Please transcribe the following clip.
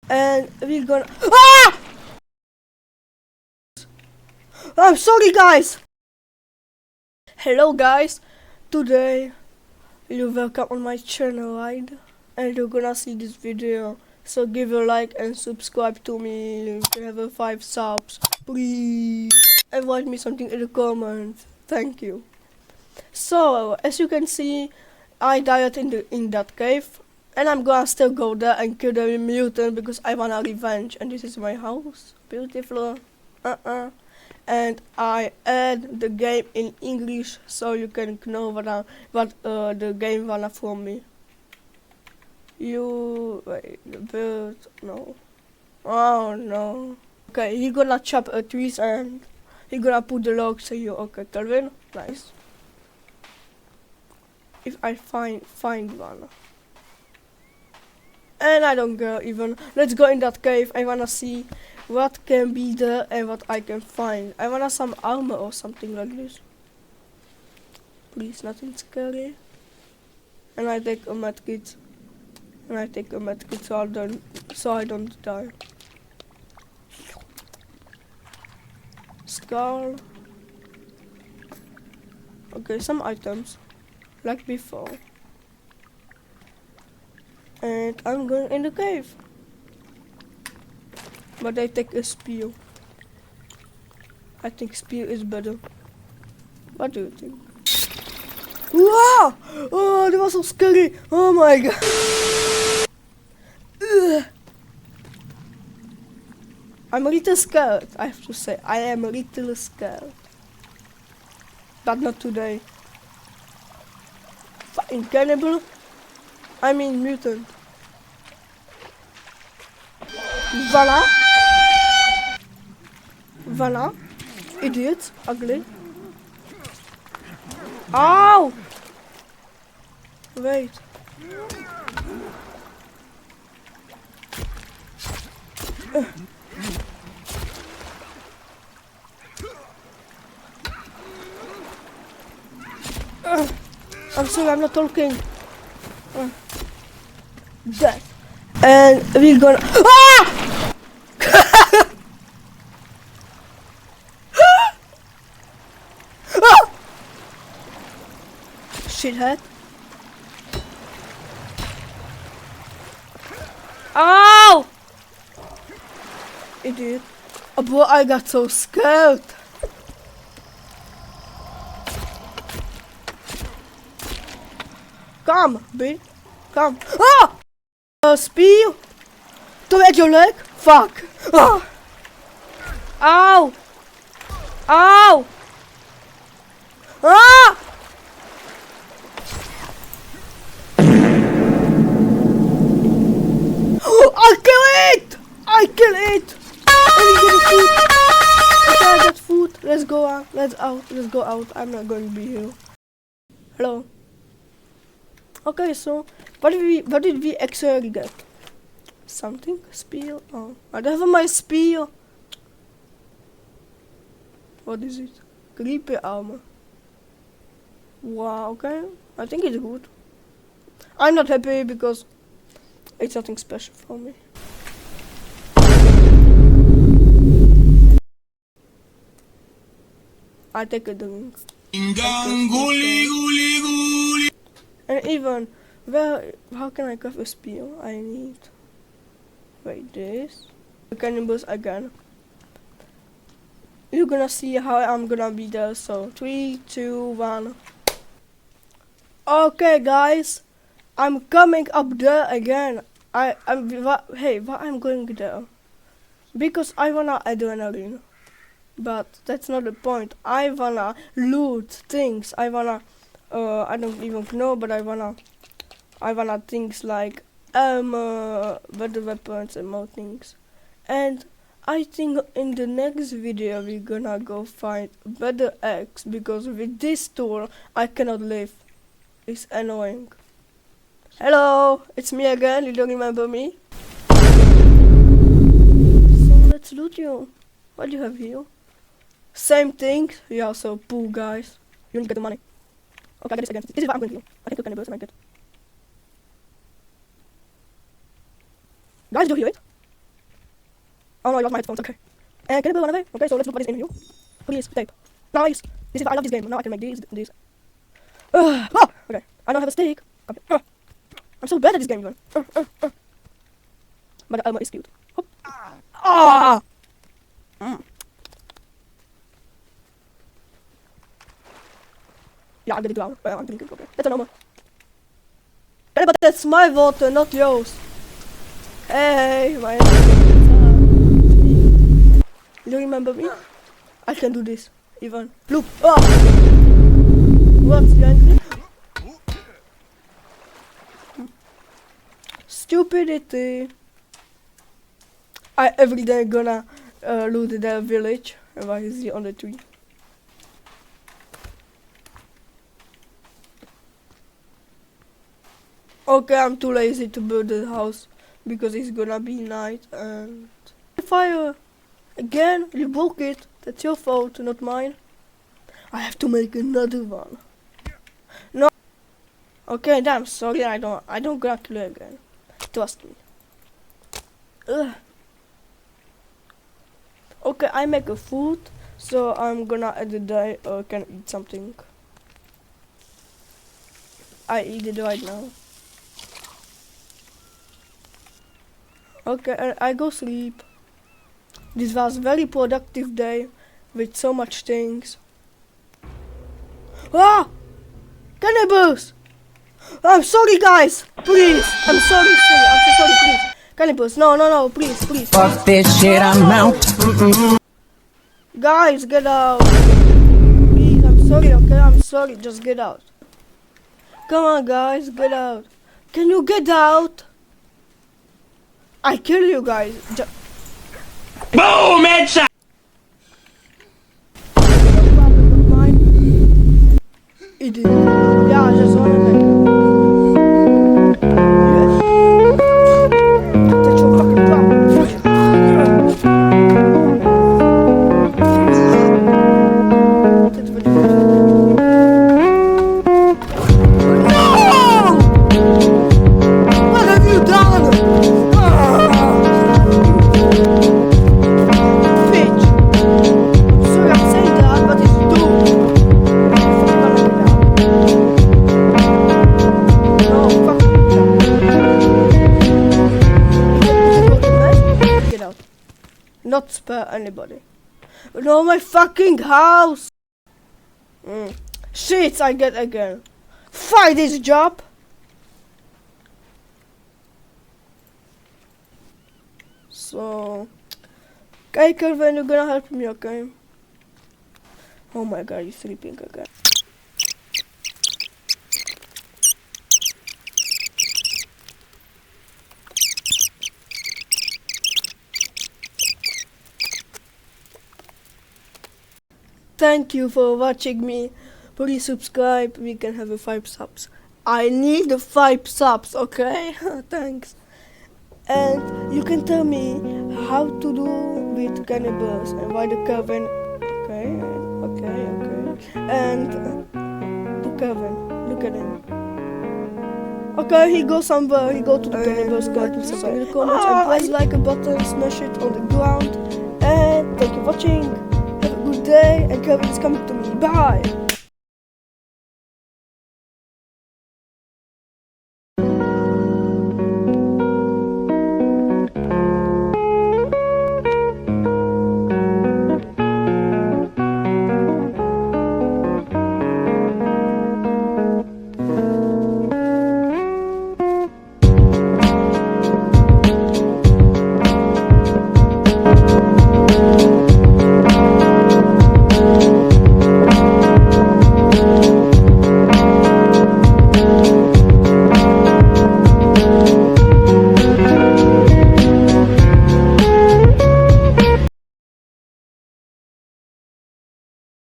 And we're gonna. Ah! I'm sorry, guys. Hello, guys. Today you're welcome on my channel, right? And you're gonna see this video. So give a like and subscribe to me. You can have a 5 subs, please. And write me something in the comments. Thank you. So as you can see, I died in that cave, and I'm gonna still go there and kill the mutant because I want a revenge. And this is my house, beautiful. And I add the game in English so you can know what the game wanna from me. You wait, the bird, no. Oh no. Okay, he gonna chop a trees and he gonna put the logs here. Okay, Calvin, nice. If I find one. And I don't care even. Let's go in that cave. I wanna see what can be there and what I can find. I wanna some armor or something like this. Please, nothing scary. And I take a medkit. And I take a medkit so I don't die. Skull. Okay, some items. Like before. And I'm going in the cave. But I take a spear. I think spear is better. What do you think? Wow! Oh, that was so scary! Oh my god! Ugh. I'm a little scared, I have to say. I am a little scared. But not today. Fucking cannibal? I mean mutant. Voila! Voila! Idiot! Ugly! Ow! Wait. I'm sorry, I'm not talking. That. And we're gonna. Ah! Ah! Shithead. Ow! Idiot. Oh boy, I got so scared. Come, B. Come. Ah! Spear. To at your leg. Fuck. Ah. Ow. Ow. Ah! I kill it! I kill it! Let me get the food. Okay, I got food. Let's go out. Let's go out. I'm not going to be here. Hello. Okay, so what did we actually get? Something? Spear? Oh, I don't have my spear. What is it? Creepy armor. Wow, okay. I think it's good. I'm not happy because it's nothing special for me. I take a drink. And even, how can I craft a spear? I need, wait, this. The cannibals again. You're gonna see how I'm gonna be there, so 3, 2, 1. Okay guys, I'm coming up there again. Why I'm going there? Because I wanna adrenaline. But that's not the point. I wanna loot things. I wanna, I don't even know, but I wanna things like armor, better weapons and more things. And I think in the next video we're gonna go find better eggs because with this tool I cannot live. It's annoying. Hello, it's me again. You don't remember me? So let's loot you. What do you have here? Same thing. Yeah, so pool guys. You don't get the money. Okay, I get this again. This is what I'm going to do. I can cook cannibals and I get. Guys, do you hear it? Oh no, I lost my headphones. Okay. And can I build one away? Okay, so let's look what is in here. Please, tape. Nice. This is I love this game. Now I can make these. Okay. I don't have a stick. Okay. I'm so bad at this game even. But the armor is cute. Hop. Ah! Yeah, I'm getting down. I'm drinking. Okay. That's a normal. But that's my water, not yours. Hey, my. You remember me? I can do this. Even. Look. Ah! What's behind me? Stupidity. I every day gonna loot their village. And why is he on the tree? Okay, I'm too lazy to build the house because it's gonna be night and fire. Again, you broke it. That's your fault, not mine. I have to make another one. No. Okay, damn sorry. I don't gonna kill you again. Trust me. Ugh. Okay, I make a food, so I'm gonna at the day can eat something. I eat it right now. Okay, and I go sleep. This was very productive day with so much things. Ah! Cannibals! I'm sorry guys! Please! I'm sorry, I'm so sorry, please. Cannibals, no, please. Fuck this shit, I'm out. Guys, get out. Please, I'm sorry, okay? I'm sorry, just get out. Come on guys, get out. Can you get out? I kill you guys. Boom, headshot! Idiot. Yeah, just wanna make it. That's your fucking problem. No! What have you done? Bitch. Sorry I'm saying that, but it's doomed. Not spare anybody. No, my fucking house! Shit, I get again. Fight this job! So... Okay, Kelvin, you're gonna help me, okay? Oh my god, you're sleeping again. Thank you for watching me. Please subscribe. We can have 5 subs. I need 5 subs, okay? Thanks. And you can tell me how to do with cannibals and why the Kevin. Okay. And the Kevin, look at him. Okay, he goes somewhere. He go to the cannibals garden. Subscribe in the comments and press like a button, smash it on the ground. And thank you for watching. Have a good day, and Kevin is coming to me. Bye!